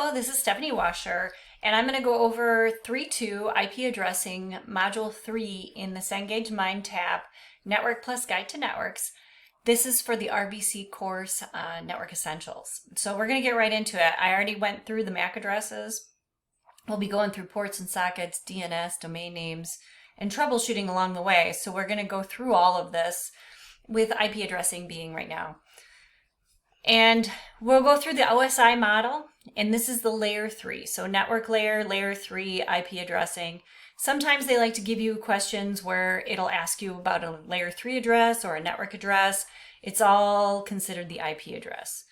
Hello, this is Stephanie Washer, and I'm going to go over 3.2 IP addressing Module 3 in the Cengage Mind tab, Network Plus Guide to Networks. This is for the RBC course, Network Essentials. So we're going to get right into it. I already went through the MAC addresses. We'll be going through ports and sockets, DNS, domain names, and troubleshooting along the way. So we're going to go through all of this with IP addressing being right now. And we'll go through the OSI model, and this is the layer 3. So network layer, layer 3, IP addressing. Sometimes they like to give you questions where it'll ask you about a layer 3 address or a network address. It's all considered the IP address.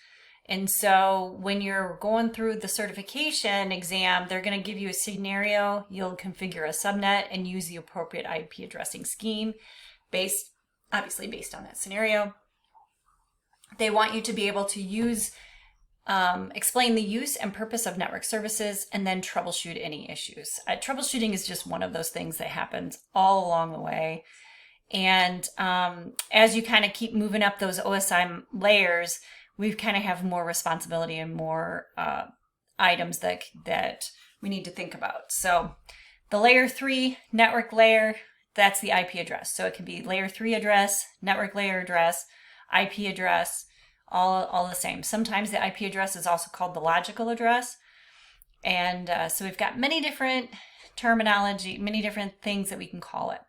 And so when you're going through the certification exam, they're going to give you a scenario. You'll configure a subnet and use the appropriate IP addressing scheme obviously based on that scenario. They want you to be able to explain the use and purpose of network services and then troubleshoot any issues. Troubleshooting is just one of those things that happens all along the way. And as you kind of keep moving up those OSI layers, we kind of have more responsibility and more items that we need to think about. So the layer 3 network layer, that's the IP address. So it can be layer 3 address, network layer address, IP address, all the same. Sometimes the IP address is also called the logical address. And so we've got many different terminology, many different things that we can call it.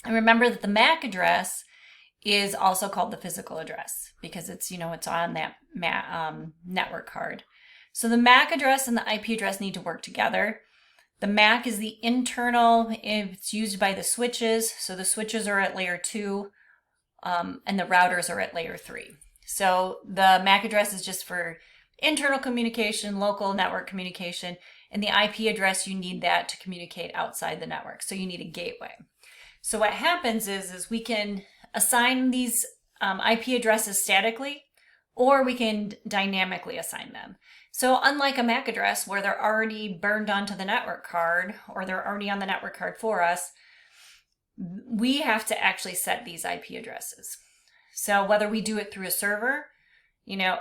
And remember that the MAC address is also called the physical address because it's on that network card. So the MAC address and the IP address need to work together. The MAC is the internal, it's used by the switches. So the switches are at layer 2. And the routers are at layer 3. So the MAC address is just for internal communication, local network communication, and the IP address, you need that to communicate outside the network. So you need a gateway. So what happens is we can assign these IP addresses statically, or we can dynamically assign them. So unlike a MAC address where they're already burned onto the network card, or they're already on the network card for us, we have to actually set these IP addresses. So whether we do it through a server,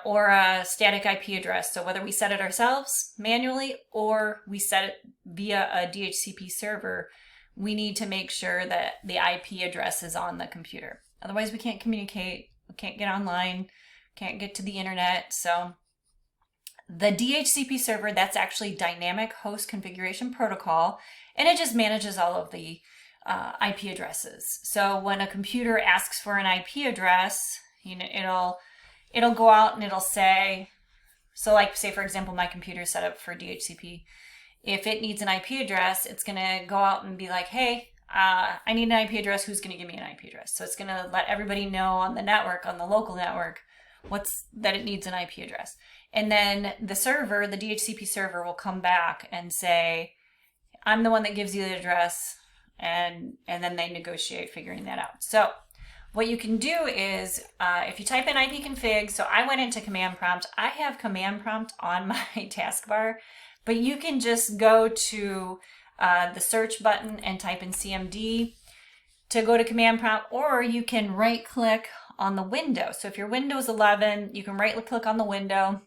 or a static IP address, so whether we set it ourselves manually or we set it via a DHCP server, we need to make sure that the IP address is on the computer. Otherwise, we can't communicate, we can't get online, can't get to the internet. So the DHCP server, that's actually Dynamic Host Configuration Protocol, and it just manages all of the IP addresses. So when a computer asks for an IP address, it'll go out and it'll say, so like say for example, my computer is set up for DHCP. If it needs an IP address, it's going to go out and be like, hey, I need an IP address. Who's going to give me an IP address? So it's going to let everybody know on the network, on the local network, that it needs an IP address. And then the server, the DHCP server, will come back and say, I'm the one that gives you the address. And then they negotiate figuring that out. So what you can do is if you type in ipconfig, so I went into command prompt. I have command prompt on my taskbar, but you can just go to the search button and type in CMD to go to command prompt, or you can right click on the window. So if you're Windows 11, you can right click on the window.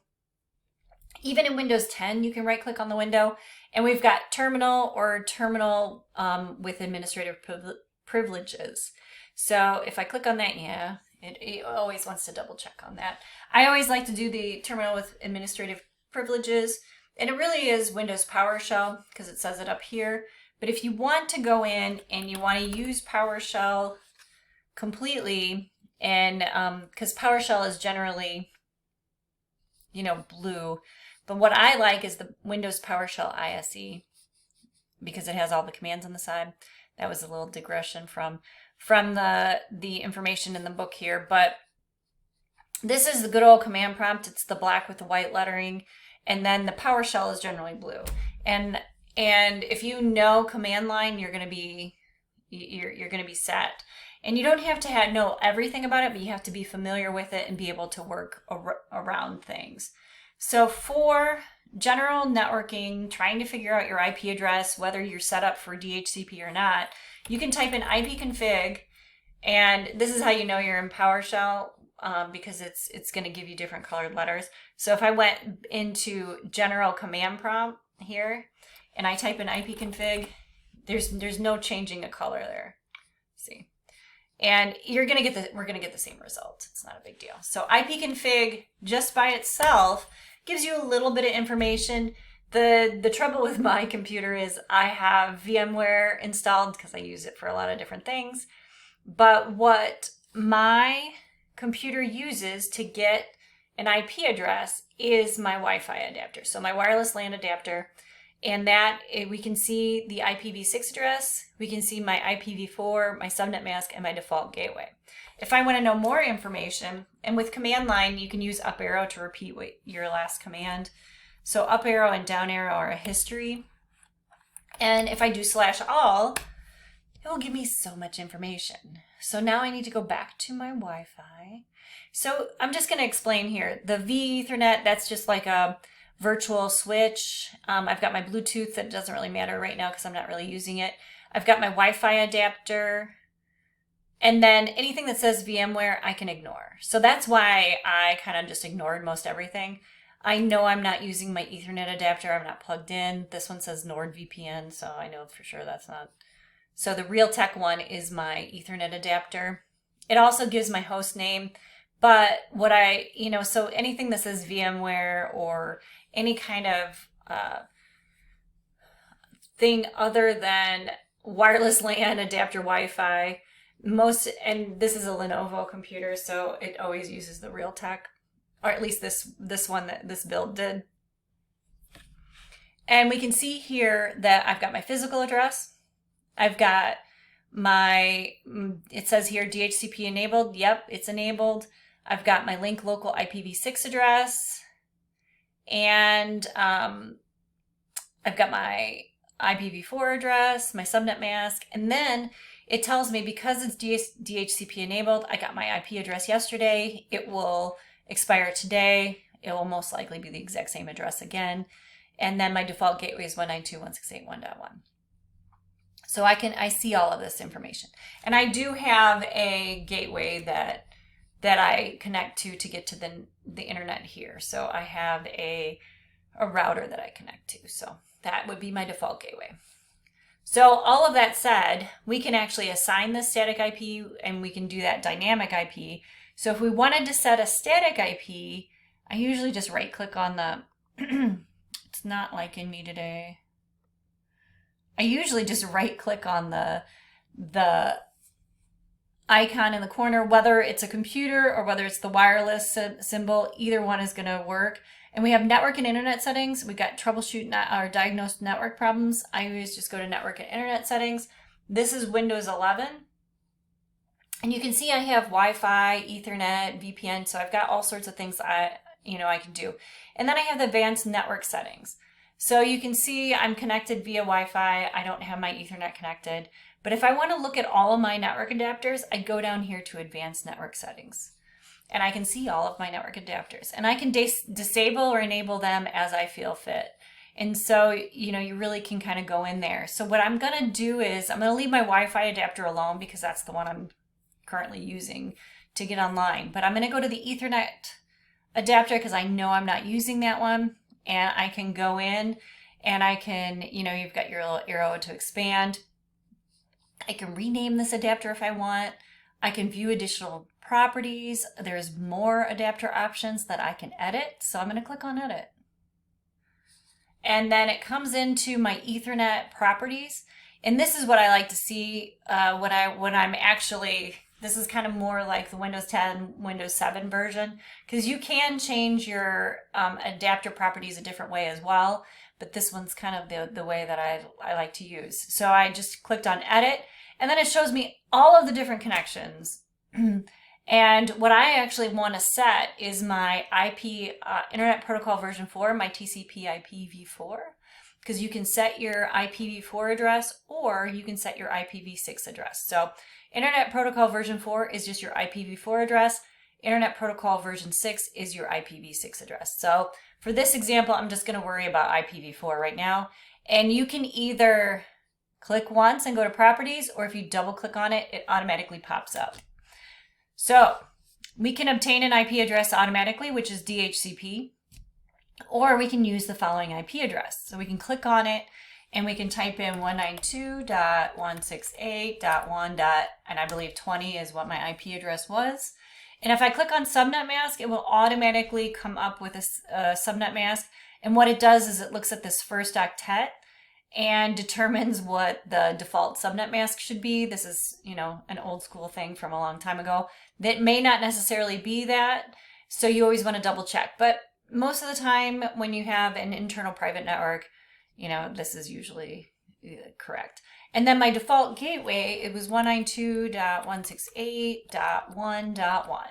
Even in Windows 10, you can right click on the window. And we've got terminal or terminal with administrative privileges. So if I click on that, it always wants to double check on that. I always like to do the terminal with administrative privileges. And it really is Windows PowerShell because it says it up here. But if you want to go in and you want to use PowerShell completely, and because PowerShell is generally, blue, but what I like is the Windows PowerShell ISE because it has all the commands on the side. That was a little digression from the information in the book here, but this is the good old command prompt. It's the black with the white lettering, and then the PowerShell is generally blue. And if you know command line, you're going to be set. And you don't have to know everything about it, but you have to be familiar with it and be able to work around things. So for general networking, trying to figure out your IP address, whether you're set up for DHCP or not, you can type in ipconfig, and this is how you know you're in PowerShell. because it's going to give you different colored letters. So if I went into general command prompt here and I type in ipconfig, there's no changing a color there. See, and we're gonna get the same result. It's not a big deal. So ipconfig just by itself gives you a little bit of information. The trouble with my computer is I have VMware installed because I use it for a lot of different things. But what my computer uses to get an IP address is my Wi-Fi adapter. So my wireless LAN adapter, and that we can see the IPv6 address, we can see my IPv4, my subnet mask, and my default gateway. If I want to know more information, and with command line, you can use up arrow to repeat your last command. So up arrow and down arrow are a history. And if I do /all, it will give me so much information. So now I need to go back to my Wi-Fi. So I'm just going to explain here. The vEthernet, that's just like a virtual switch. I've got my Bluetooth that doesn't really matter right now because I'm not really using it. I've got my Wi-Fi adapter. And then anything that says VMware, I can ignore. So that's why I kind of just ignored most everything. I know I'm not using my Ethernet adapter. I'm not plugged in. This one says NordVPN, so I know for sure that's not. So the Realtek one is my Ethernet adapter. It also gives my host name, but so anything that says VMware or any kind of thing other than wireless LAN adapter Wi-Fi, and this is a Lenovo computer, so it always uses the Realtek. Or at least this one that this build did. And we can see here that I've got my physical address. I've got it says here DHCP enabled. Yep, it's enabled. I've got my link local IPv6 address. And I've got my IPv4 address, my subnet mask. And then it tells me because it's DHCP enabled, I got my IP address yesterday. It will expire today. It will most likely be the exact same address again. And then my default gateway is 192.168.1.1. So I see all of this information. And I do have a gateway that I connect to get to the internet here. So I have a router that I connect to. So that would be my default gateway. So all of that said, we can actually assign this static IP and we can do that dynamic IP. So if we wanted to set a static IP, I usually just right click on the, it's not liking me today. I usually just right click on the icon in the corner, whether it's a computer or whether it's the wireless symbol, either one is going to work. And we have network and internet settings. We got troubleshoot or diagnose network problems. I always just go to network and internet settings. This is Windows 11. And you can see I have Wi-Fi, Ethernet, VPN, so I've got all sorts of things I can do. And then I have the advanced network settings. So you can see I'm connected via Wi-Fi. I don't have my Ethernet connected. But if I want to look at all of my network adapters, I go down here to advanced network settings. And I can see all of my network adapters. And I can disable or enable them as I feel fit. And so, you really can kind of go in there. So what I'm going to do is I'm going to leave my Wi-Fi adapter alone because that's the one I'm currently using to get online. But I'm going to go to the Ethernet adapter because I know I'm not using that one. And I can go in and I can, you've got your little arrow to expand. I can rename this adapter if I want. I can view additional properties. There's more adapter options that I can edit. So I'm going to click on edit. And then it comes into my Ethernet properties. And this is what I like to see when I'm actually, this is kind of more like the Windows 10, Windows 7 version, because you can change your adapter properties a different way as well. But this one's kind of the way that I like to use. So I just clicked on edit, and then it shows me all of the different connections. And what I actually want to set is my IP Internet Protocol version 4, my TCP IPv4, because you can set your IPv4 address or you can set your IPv6 address. So Internet Protocol version 4 is just your IPv4 address. Internet Protocol version 6 is your IPv6 address. So for this example, I'm just going to worry about IPv4 right now. And you can either click once and go to properties, or if you double click on it, it automatically pops up. So We can obtain an IP address automatically, which is DHCP, or we can use the following IP address. So we can click on it and we can type in 192.168.1. And I believe 20 is what my IP address was. And if I click on subnet mask, it will automatically come up with a subnet mask. And what it does is it looks at this first octet and determines what the default subnet mask should be. This is, an old school thing from a long time ago. That may not necessarily be that, so you always want to double check. But most of the time when you have an internal private network, this is usually correct. And then my default gateway, it was 192.168.1.1.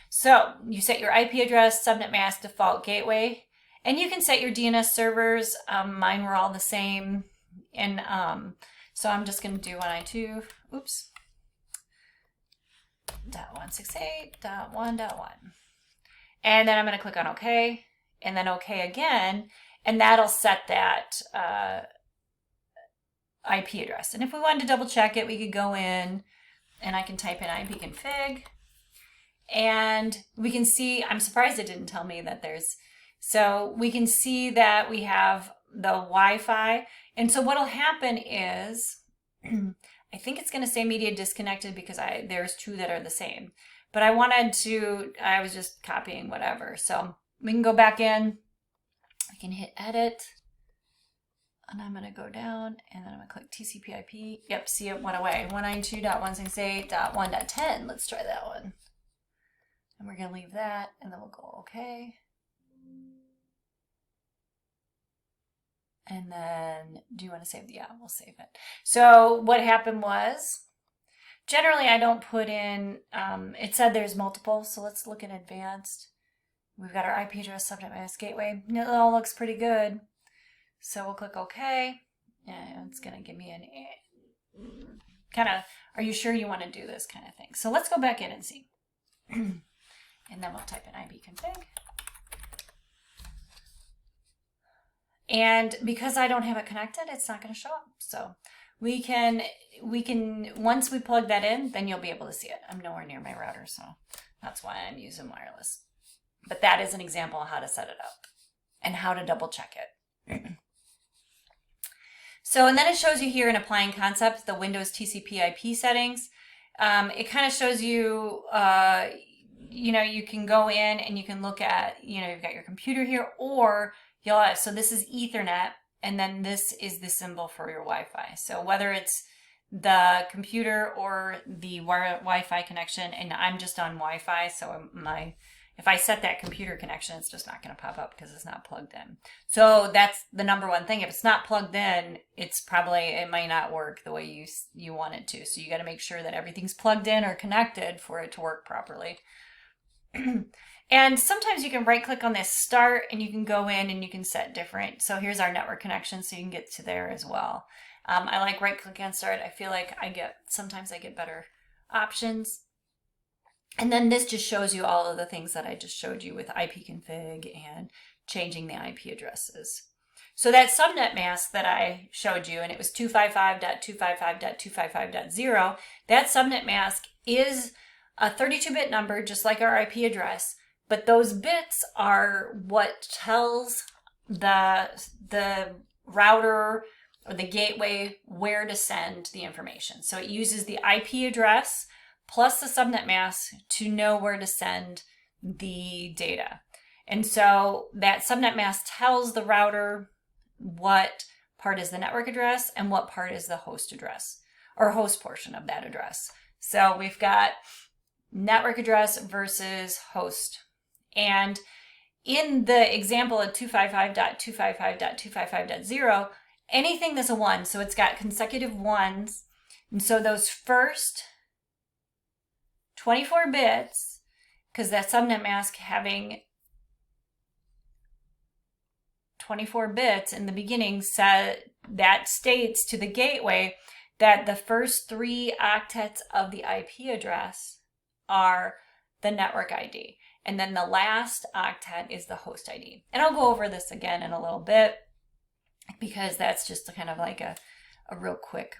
So you set your IP address, subnet mask, default gateway, and you can set your DNS servers. Mine were all the same. And so I'm just going to do 192.168.1.1. And then I'm going to click on OK, and then OK again, and that'll set that IP address. And if we wanted to double check it, we could go in and I can type in ipconfig, and we can see, I'm surprised it didn't tell me that so we can see that we have the Wi-Fi. And so what'll happen is, I think it's going to say media disconnected because there's two that are the same. But I was just copying whatever. So we can go back in, we can hit edit, and I'm going to go down, and then I'm going to click TCP IP. Yep, see, it went away. 192.168.1.10. Let's try that one. And we're going to leave that, and then we'll go OK. And then, do you want to save the, yeah, we'll save it. So what happened was, generally I don't put in, it said there's multiple, so let's look in advanced. We've got our IP address, subnet mask, gateway. It all looks pretty good. So we'll click OK, and it's going to give me an kind of, are you sure you want to do this kind of thing? So let's go back in and see. And then we'll type in ipconfig. And because I don't have it connected, it's not going to show up. So we can, once we plug that in, then you'll be able to see it. I'm nowhere near my router, so that's why I'm using wireless. But that is an example of how to set it up and how to double check it. So, and then it shows you here in applying concepts, the Windows TCP IP settings. It kind of shows you, you can go in and you can look at, you've got your computer here, or so this is Ethernet, and then this is the symbol for your Wi-Fi. So whether it's the computer or the Wi-Fi connection, and I'm just on Wi-Fi, so if I set that computer connection, it's just not going to pop up because it's not plugged in. So that's the number one thing. If it's not plugged in, it might not work the way you want it to. So you got to make sure that everything's plugged in or connected for it to work properly. And sometimes you can right click on this start and you can go in and you can set different. So here's our network connection, so you can get to there as well. I like right click on start. I feel like sometimes I get better options. And then this just shows you all of the things that I just showed you with ipconfig and changing the IP addresses. So that subnet mask that I showed you, and it was 255.255.255.0, that subnet mask is a 32-bit number, just like our IP address. But those bits are what tells the router or the gateway where to send the information. So it uses the IP address plus the subnet mask to know where to send the data. And so that subnet mask tells the router what part is the network address and what part is the host address or host portion of that address. So we've got network address versus host. And in the example of 255.255.255.0, anything that's a 1, so it's got consecutive 1s. And so those first 24 bits, because that subnet mask having 24 bits in the beginning, that states to the gateway that the first 3 octets of the IP address are the network ID. And then the last octet is the host ID. And I'll go over this again in a little bit because that's just kind of like a real quick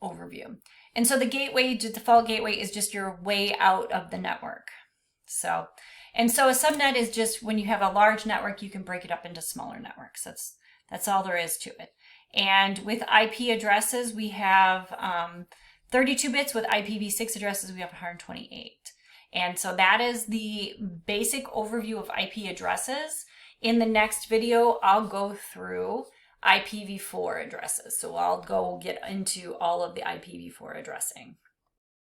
overview. And so the gateway, the default gateway, is just your way out of the network. So a subnet is just when you have a large network, you can break it up into smaller networks. That's all there is to it. And with IP addresses, we have 32 bits. With IPv6 addresses, we have 128. And so that is the basic overview of IP addresses. In the next video, I'll go through IPv4 addresses. So I'll go get into all of the IPv4 addressing.